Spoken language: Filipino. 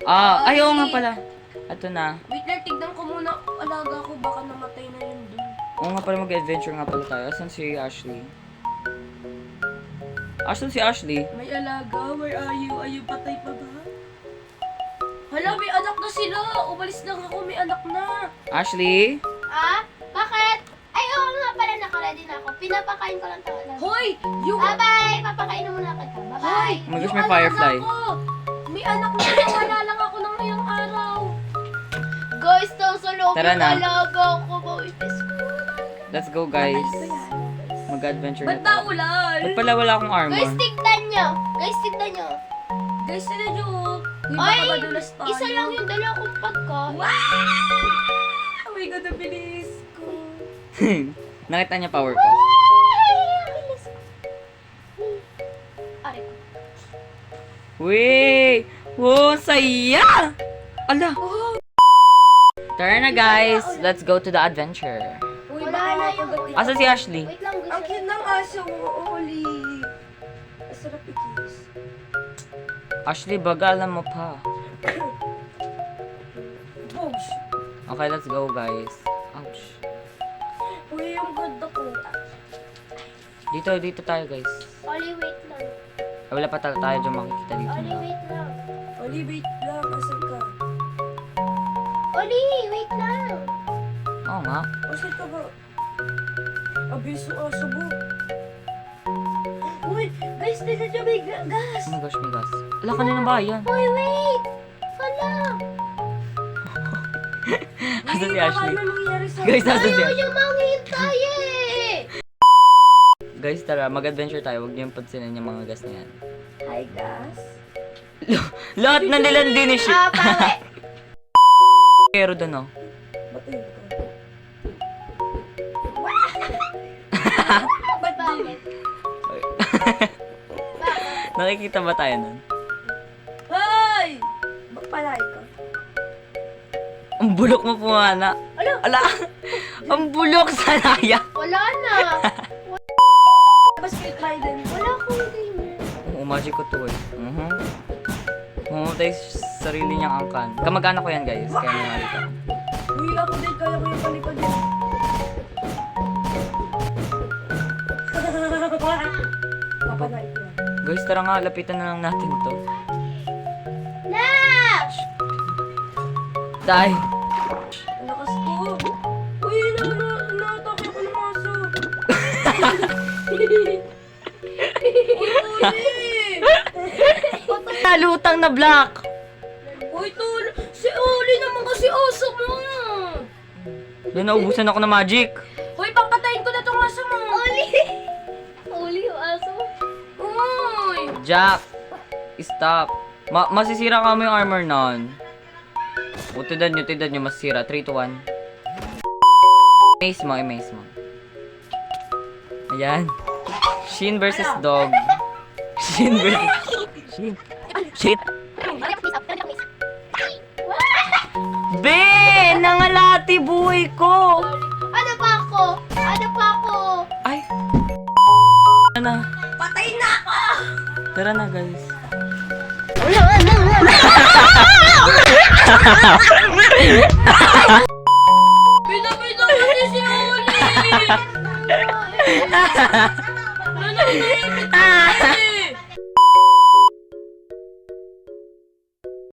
Ay, oo nga pala. Ito na. Wait lang, tignan ko muna. Alaga ko, baka namatay na yun dun. Oo nga pala, mag-adventure nga pala tayo. Asan si Ashley? Asan si Ashley? May alaga, where are you? Ay, patay pa ba? Hala, may anak na sila. Umalis lang ako, may anak na. Ashley? Bakit? Ay, oo nga pala, nakaready na ako. Pinapakain ko lang talaga. Hoy! Yung... Bye-bye! Papakain na muna kita. Bye-bye! Oh my gosh, yung may firefly. alaga ko. May anak na wala lang ako ng ilang araw. Guys, nasa loob Tara yung na. alaga ko. Bawipis ko. Let's go, guys. Mag-adventure Ba't na tayo. naulan? Ba't pala wala akong armor? Guys, tignan nyo. Guys, tignan nyo. Guys, sila nyo. Uy, Ay, baka madulas tayo. isa lang yung dala kong pagkain. Oh my God, ang bilis ko. Nakita niya power ko. Ay, ang bilis ko. Aray ko. Wait! Wow, saya! Ala! Oh, Tara na, guys. Let's go to the adventure. uy, Wala baka na yung- mapagating. Asa si Ashley? Wait lang, guys. Ang cute ng aso, Oli. Ang sarap i-kiss. Ashley, bagalan mo pa. Bosh. Okay, let's go, guys. Ouch. Uy, yung ganda ko. Dito tayo, guys. Oli, wait lang. Ay, wala pa tayo dyan makikita dito. Oli, wait lang. Oli, wait lang. Asan ka? Oli, wait lang. Oo nga. Asan ka ba? Abiso aso mo. Uy, guys, tignan nyo may gas. Oh my gosh, may gas. Ala, kanina ba yan? Uy, wait. Hala. Asa si Baka Ashley? ano nangyari sa... Guys, nasa si Ayaw Ashley. yung manghintay eh. Guys, tara, mag-adventure tayo. Huwag niyo yung pansinan yung mga gas na yan. Hi, gas. Lahat na nila din eh, shit. Pawe. Pero doon, oh. Batay ko. Ba't bakit? Nakikita ba tayo nun? Hoy! Magpalay ko. Ang bulok mo pumana. Ala, Ala! Ang bulok sa naya. wala na. Tapos may trident. Wala akong gamer. Oo, magic ko to eh. Mamatay sa sarili niyang angkan. Kamag-anak ko yan, guys. Kaya nangalita. Uy, ako din. Kaya ko yung palipad yun. Papalay ko. Guys, tara nga. Lapitan na lang natin to. Na! Die! Ang lakas ko. Uy, na-atake ako ng aso. Uy, Nalutang na black! uy, tol. Si Oli naman kasi aso mo. Yan, naubusan ako ng magic. Uy, papatayin ko na tong aso mo. Oli! Oli yung aso. Uy. Jack! Stop. Masisira ka mo yung armor nun. O, tidan nyo, masisira. 3, 2, 1. Maze mo. Ayan. Shin versus dog. Shin versus... Shin. Shit! Be! Nangalati buhay ko! Ano pa ako? Ay! Tara na. Patay na ako. Tara na, guys. Pinapita kasi si Oli. Nananahimik kasi.